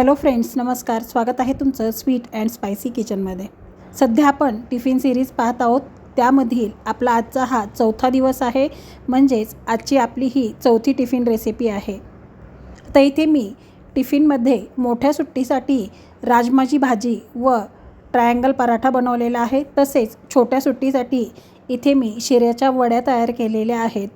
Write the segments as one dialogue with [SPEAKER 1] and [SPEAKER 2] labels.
[SPEAKER 1] Hello friends, नमस्कार. स्वागत आहे तुमचं स्वीट अँड स्पायसी किचनमध्ये. सध्या आपण टिफिन सिरीज पाहत आहोत. त्यामधील आपला आजचा हा चौथा दिवस आहे, म्हणजेच आजची आपली ही चौथी टिफिन रेसिपी आहे. तर इथे मी टिफिनमध्ये मोठ्या सुट्टीसाठी राजमाची भाजी व ट्रायंगल पराठा बनवलेला आहे. तसेच छोट्या सुट्टीसाठी इथे मी शिऱ्याच्या वड्या तयार केलेल्या आहेत.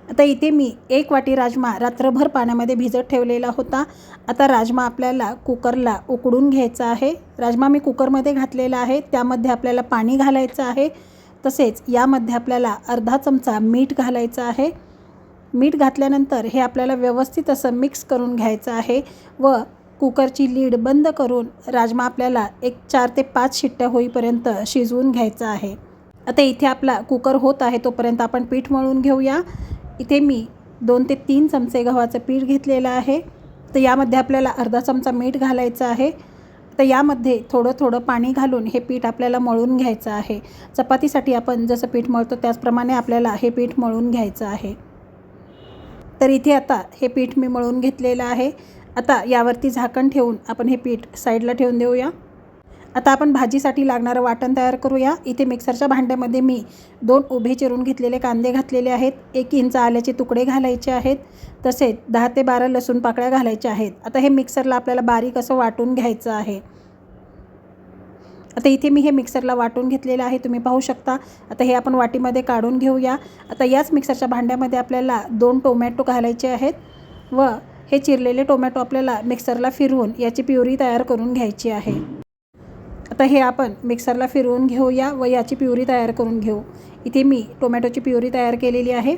[SPEAKER 1] आता इथे मी 1 वाटी राजमा रात्रभर पाण्यामध्ये भिजत ठेवलेला होता. आता राजमा आपल्याला कुकरला उकडून घ्यायचा आहे. राजमा मी कुकरमध्ये घातलेला आहे. त्यामध्ये आपल्याला पाणी घालायचं आहे. तसेच यामध्ये आपल्याला अर्धा चमचा मीठ घालायचं आहे. मीठ घातल्यानंतर हे आपल्याला व्यवस्थित असं मिक्स करून घ्यायचं आहे व कुकरची लीड बंद करून राजमा आपल्याला 4 ते 5 शिट्ट्या होईपर्यंत शिजवून घ्यायचा आहे. आता इथे आपला कुकर होत आहे तोपर्यंत आपण पीठ मळून घेऊया. इथे मी 2 ते 3 चमचे गव्हाचं पीठ घेतलेलं आहे. तर यामध्ये आपल्याला अर्धा चमचा मीठ घालायचं आहे. तर यामध्ये थोडं थोडं पाणी घालून हे पीठ आपल्याला मळून घ्यायचं आहे. चपातीसाठी आपण जसं पीठ मळतो त्याचप्रमाणे आपल्याला हे पीठ मळून घ्यायचं आहे. तर इथे आता हे पीठ मी मळून घेतलेलं आहे. आता यावरती झाकण ठेवून आपण हे पीठ साईडला ठेवून देऊया. आता आपण भाजीसाठी लागणारं वाटण तयार करूया. इथे मिक्सरच्या भांड्यामध्ये मी 2 उभे चिरून घेतलेले कांदे घातलेले आहेत. 1 इंच आल्याचे तुकडे घालायचे आहेत. तसेच 10 ते 12 लसूण पाकळ्या घालायच्या आहेत. आता हे मिक्सरला आपल्याला बारीक असं वाटून घ्यायचं आहे. आता इथे मी हे मिक्सरला वाटून घेतलेलं आहे, तुम्ही पाहू शकता. आता हे आपण वाटीमध्ये काढून घेऊया. आता याच मिक्सरच्या भांड्यामध्ये आपल्याला 2 टोमॅटो घालायचे आहेत व हे चिरलेले टोमॅटो आपल्याला मिक्सरला फिरवून याची प्युरी तयार करून घ्यायची आहे. आता हे आपण मिक्सरला फिरवून घेऊया व याची प्युरी तयार करून घेऊ. इथे मी टोमॅटोची प्युरी तयार केलेली आहे.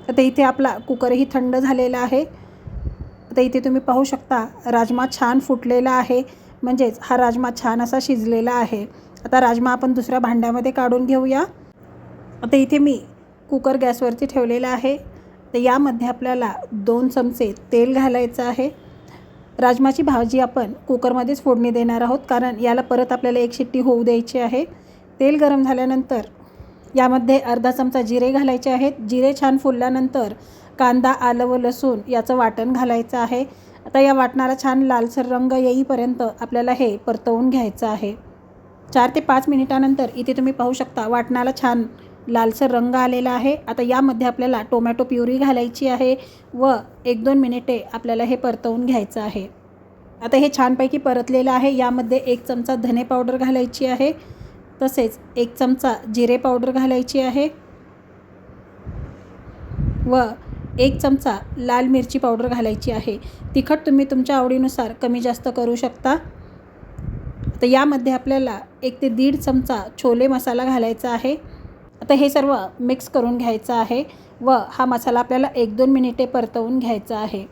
[SPEAKER 1] आता इथे आपला कुकरही थंड झालेला आहे. आता इथे तुम्ही पाहू शकता राजमा छान फुटलेला आहे, म्हणजेच हा राजमा छान असा शिजलेला आहे. आता राजमा आपण दुसऱ्या भांड्यामध्ये काढून घेऊया. आता इथे मी कुकर गॅसवरती ठेवलेला आहे. तर यामध्ये आपल्याला 2 चमचे तेल घालायचं आहे. राजमाची भाजी आपण कुकरमध्येच फोडणी देणार आहोत, कारण याला परत आपल्याला 1 शिट्टी होऊ द्यायची आहे. तेल गरम झाल्यानंतर यामध्ये अर्धा चमचा जिरे घालायचे आहेत. जिरे छान फुलल्यानंतर कांदा, आलं व लसूण याचं वाटण घालायचं आहे. आता या वाटणाला छान लालसर रंग येईपर्यंत आपल्याला हे परतवून घ्यायचं आहे. 4 ते 5 मिनिटानंतर इथे तुम्ही पाहू शकता वाटणाला छान लालसर रंग आलेला आहे. आता यामध्ये आपल्याला टोमॅटो प्युरी घालायची आहे व 1-2 मिनिटे आपल्याला हे परतवून घ्यायचं आहे. आता हे छानपैकी परतलेलं आहे. यामध्ये 1 चमचा धने पावडर घालायची आहे. तसेच 1 चमचा जिरे पावडर घालायची आहे व 1 चमचा लाल मिरची पावडर घालायची आहे. तिखट तुम्ही तुमच्या आवडीनुसार कमी जास्त करू शकता. तर यामध्ये आपल्याला 1 ते 1.5 चमचा छोले मसाला घालायचा आहे. आता हे सर्व मिक्स करून घ्यायचं आहे व हा मसाला आपल्याला 1-2 मिनिटे परतवून घ्यायचा आहे.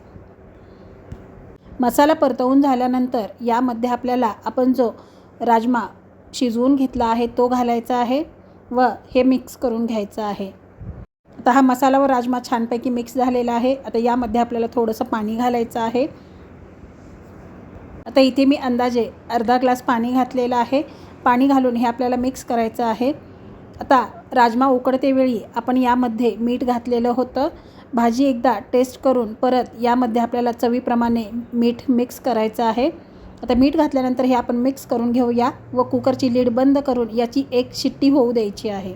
[SPEAKER 1] मसाला परतवून झाल्यानंतर यामध्ये आपल्याला आपण जो राजमा शिजवून घेतला आहे तो घालायचा आहे व हे मिक्स करून घ्यायचं आहे. आता हा मसाला व राजमा छानपैकी मिक्स झालेला आहे. आता यामध्ये आपल्याला थोडंसं पाणी घालायचं आहे. आता इथे मी अंदाजे अर्धा ग्लास पाणी घातलेलं आहे. पाणी घालून हे आपल्याला मिक्स करायचं आहे. आता राजमा उकडतेवेळी आपण यामध्ये मीठ घातलेलं होतं. भाजी एकदा टेस्ट करून परत यामध्ये आपल्याला चवीप्रमाणे मीठ मिक्स करायचं आहे. आता मीठ घातल्यानंतर हे आपण मिक्स करून घेऊया व कुकरची लीड बंद करून याची 1 शिट्टी होऊ द्यायची आहे.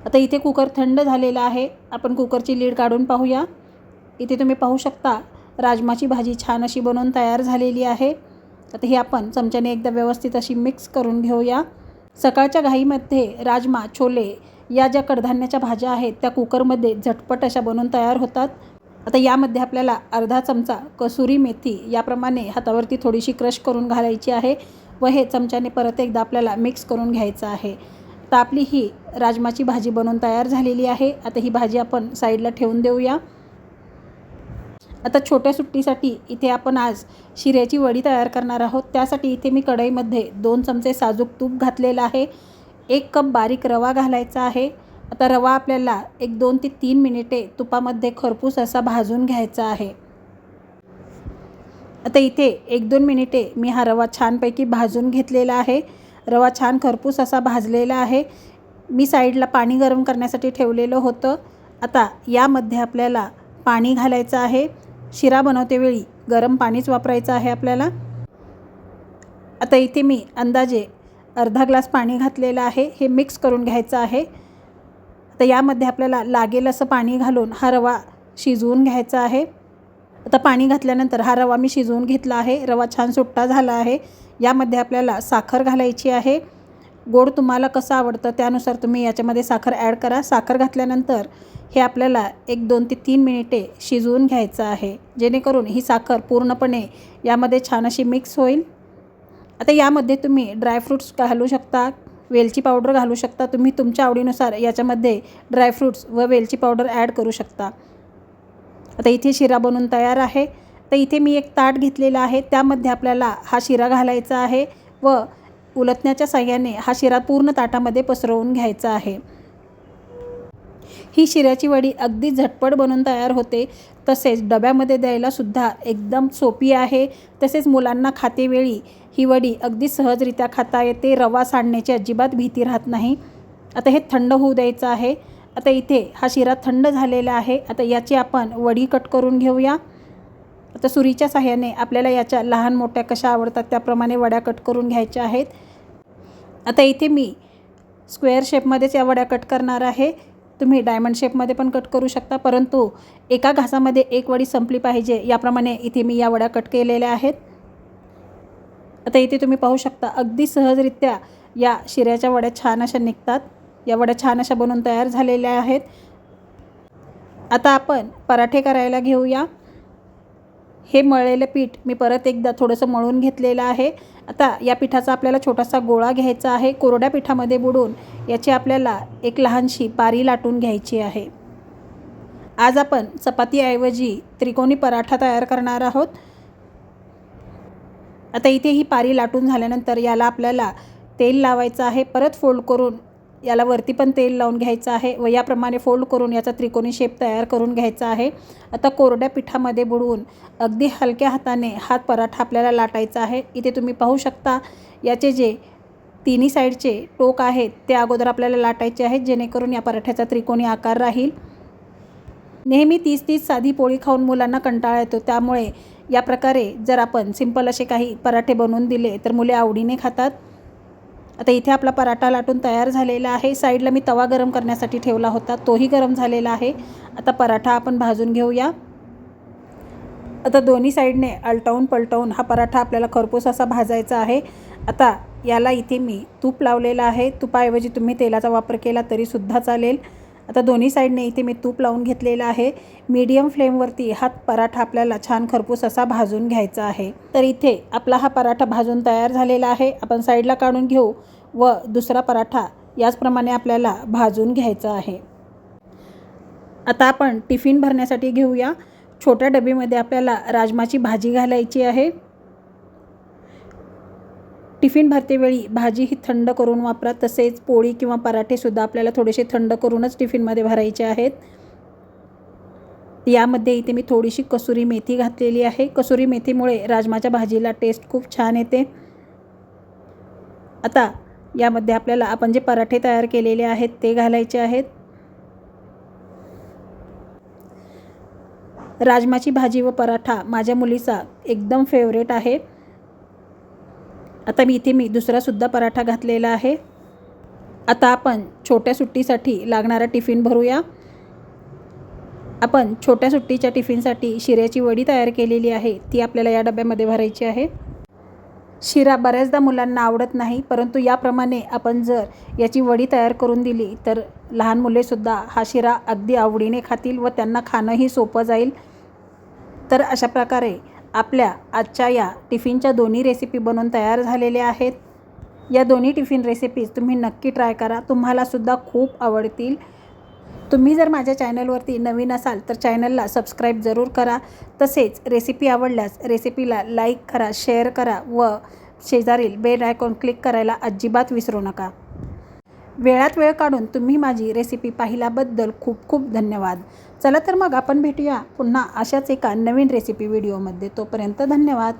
[SPEAKER 1] आता इथे कुकर थंड झालेला आहे. आपण कुकरची लीड काढून पाहूया. इथे तुम्ही पाहू शकता राजमाची भाजी छान अशी बनवून तयार झालेली आहे. आता हे आपण चमच्याने एकदा व्यवस्थित अशी मिक्स करून घेऊया. सकाळच्या घाईमध्ये राजमा, छोले या ज्या कडधान्याच्या भाज्या आहेत त्या कुकरमध्ये झटपट अशा बनवून तयार होतात. आता यामध्ये आपल्याला अर्धा चमचा कसुरी मेथी याप्रमाणे हातावरती थोडीशी क्रश करून घालायची आहे व हे चमच्याने परत एकदा आपल्याला मिक्स करून घ्यायचं आहे. तर आपली ही राजमाची भाजी बनवून तयार झालेली आहे. आता ही भाजी आपण साईडला ठेवून देऊया. आता छोट्या सुट्टीसाठी इथे आपण आज शिऱ्याची वडी तयार करणार आहोत. त्यासाठी इथे मी कढईमध्ये 2 चमचे साजूक तूप घातलेलं आहे. 1 कप बारीक रवा घालायचा आहे. आता रवा आपल्याला 2 ते 3 मिनिटे तुपामध्ये खरपूस असा भाजून घ्यायचा आहे. आता इथे 1-2 मिनिटे मी हा रवा छानपैकी भाजून घेतलेला आहे. रवा छान खरपूस असा भाजलेला आहे. मी साईडला पाणी गरम करण्यासाठी ठेवलेलं होतं. आता यामध्ये आपल्याला पाणी घालायचं आहे. शिरा बनवतेवेळी गरम पाणीच वापरायचं आहे आपल्याला। आता इथे मी अंदाजे अर्धा ग्लास पाणी घातलेलं आहे, हे मिक्स करून घ्यायचं आहे। आता यामध्ये आपल्याला लागेल असं पाणी घालून हा रवा शिजवून घ्यायचा आहे। आता पाणी घातल्यानंतर हा रवा मी शिजवून घेतला आहे, रवा छान सुट्टा झाला आहे। यामध्ये आपल्याला साखर घालायची आहे। गोड तुम्हाला कसं आवडतं त्यानुसार तुम्ही याच्यामध्ये साखर ॲड करा। साखर घातल्यानंतर हे आपल्याला 1-2 ते 3 मिनिटे शिजवून घ्यायचं आहे, जेणेकरून ही साखर पूर्णपणे यामध्ये छान अशी मिक्स होईल। आता यामध्ये तुम्ही ड्रायफ्रूट्स घालू शकता, वेलची पावडर घालू शकता, तुम्ही तुमच्या आवडीनुसार याच्यामध्ये ड्रायफ्रूट्स व वेलची पावडर ॲड करू शकता। आता इथे शिरा बनून तयार आहे। तर इथे मी एक ताट घेतलेलं आहे, त्यामध्ये आपल्याला हा शिरा घालायचा आहे व उलटण्याच्या साहाय्याने हा शिरा पूर्ण ताटामध्ये पसरवून घ्यायचा आहे। ही शिऱ्याची वडी अगदी झटपट बनून तयार होते, तसेच डब्यामध्ये द्यायला सुद्धा एकदम सोपी आहे। तसेच मुलांना खातेवेळी ही वडी अगदी सहजरित्या खाता येते, रवा सांडण्याची अजिबात भीती राहत नाही। आता हे थंड होऊ द्यायचं आहे। आता इथे हा शिरा थंड झालेला आहे। आता याची आपण वडी कट करून घेऊया। आता सुरीच्या साहाय्याने आपल्याला याच्या लहान मोठ्या कशा आवडतात त्याप्रमाणे वड्या कट करून घ्यायच्या आहेत। आता इथे मी स्क्वेअर शेपमध्येच या वड्या कट करणार आहे, तुम्ही डायमंड शेपमध्ये पण कट करू शकता, परंतु एका घासामध्ये एक वडी संपली पाहिजे याप्रमाणे इथे मी या वड्या कट केलेल्या आहेत। आता इथे तुम्ही पाहू शकता अगदी सहजरित्या या शिऱ्याच्या वड्या छान अशा निघतात। या वड्या छान अशा बनून तयार झालेल्या आहेत। आता आपण पराठे करायला घेऊया। हे मळलेलं पीठ मी परत एकदा थोडंसं मळून घेतलेलं आहे। आता या पिठाचा आपल्याला छोटासा गोळा घ्यायचा आहे, कोरड्या पिठामध्ये बुडवून याची आपल्याला एक लहानशी पारी लाटून घ्यायची आहे। आज आपण चपातीऐवजी त्रिकोणी पराठा तयार करणार आहोत। आता इथे ही पारी लाटून झाल्यानंतर याला आपल्याला तेल लावायचं आहे, परत फोल्ड करून याला वरती पण तेल लावून घ्यायचं आहे व याप्रमाणे फोल्ड करून याचा त्रिकोणी शेप तयार करून घ्यायचा आहे। आता कोरड्या पिठामध्ये बुडवून अगदी हलक्या हाताने हा पराठा आपल्याला लाटायचा आहे। इथे तुम्ही पाहू शकता याचे जे तिन्ही साईडचे टोक आहेत ते अगोदर आपल्याला लाटायचे आहेत, जेणेकरून या पराठ्याचा त्रिकोणी आकार राहील। नेहमी 30-30 साधी पोळी खाऊन मुलांना कंटाळा येतो, त्यामुळे या प्रकारे जर आपण सिंपल असे काही पराठे बनवून दिले तर मुले आवडीने खातात। आता इथे आपला पराठा लाटून तयार झालेला आहे। साईडला मी तवा गरम करण्यासाठी ठेवला होता, तोही गरम झालेला आहे। आता पराठा आपण भाजून घेऊया। आता दोन्ही साईडने आलटवून पलटवून हा पराठा आपल्याला खरपूस असा भाजायचा आहे। आता याला इथे मी तूप लावलेलं आहे, तुपाऐवजी तुम्ही तेलाचा वापर केला तरीसुद्धा चालेल। आता दोन्ही साईडने इथे मी तूप लावून घेतलेलं आहे। मीडियम फ्लेमवरती हा पराठा आपल्याला छान खरपूस असा भाजून घ्यायचा आहे। तर इथे आपला हा पराठा भाजून तयार झालेला आहे, आपण साईडला काढून घेऊ व दुसरा पराठा याचप्रमाणे आपल्याला भाजून घ्यायचा आहे। आता आपण टिफिन भरण्यासाठी घेऊया। छोट्या डबीमध्ये आपल्याला राजमाची भाजी घालायची आहे। टिफिन भरतेवेळी भाजी ही थंड करून वापरा, तसेच पोळी किंवा पराठेसुद्धा आपल्याला थोडेसे थंड करूनच टिफिनमध्ये भरायचे आहेत। यामध्ये इथे मी थोडीशी कसुरी मेथी घातलेली आहे। कसुरी मेथीमुळे राजमाच्या भाजीला टेस्ट खूप छान येते। आता यामध्ये आपल्याला आपण जे पराठे तयार केलेले आहेत ते घालायचे आहेत। राजमाची भाजी व पराठा माझ्या मुलीचा एकदम फेवरेट आहे। आता मी दुसरासुद्धा पराठा घातलेला आहे। आता आपण छोट्या सुट्टीसाठी लागणारा टिफिन भरूया। आपण छोट्या सुट्टीच्या टिफिनसाठी शिऱ्याची वडी तयार केलेली आहे, ती आपल्याला या डब्यामध्ये भरायची आहे। शिरा बऱ्याचदा मुलांना आवडत नाही, परंतु याप्रमाणे आपण जर याची वडी तयार करून दिली तर लहान मुलेसुद्धा हा शिरा अगदी आवडीने खातील व त्यांना खाणंही सोपं जाईल। तर अशा प्रकारे आपल्या आजच्या या टिफिनच्या दोन्ही रेसिपी बनवून तयार झालेल्या आहेत। या दोन्ही टिफिन रेसिपीज तुम्ही नक्की ट्राय करा, तुम्हालासुद्धा खूप आवडतील। तुम्ही जर माझ्या चॅनलवरती नवीन असाल तर चॅनलला सबस्क्राईब जरूर करा, तसेच रेसिपी आवडल्यास रेसिपीला लाईक करा, शेअर करा व शेजारील बेल आयकॉन क्लिक करायला अजिबात विसरू नका। वेळात वेळ काढून तुम्ही माझी रेसिपी पाहिल्याबद्दल खूप खूप धन्यवाद। चला तर मग आपण भेटूया पुन्हा अशाच एका नवीन रेसिपी व्हिडिओमध्ये। तोपर्यंत धन्यवाद।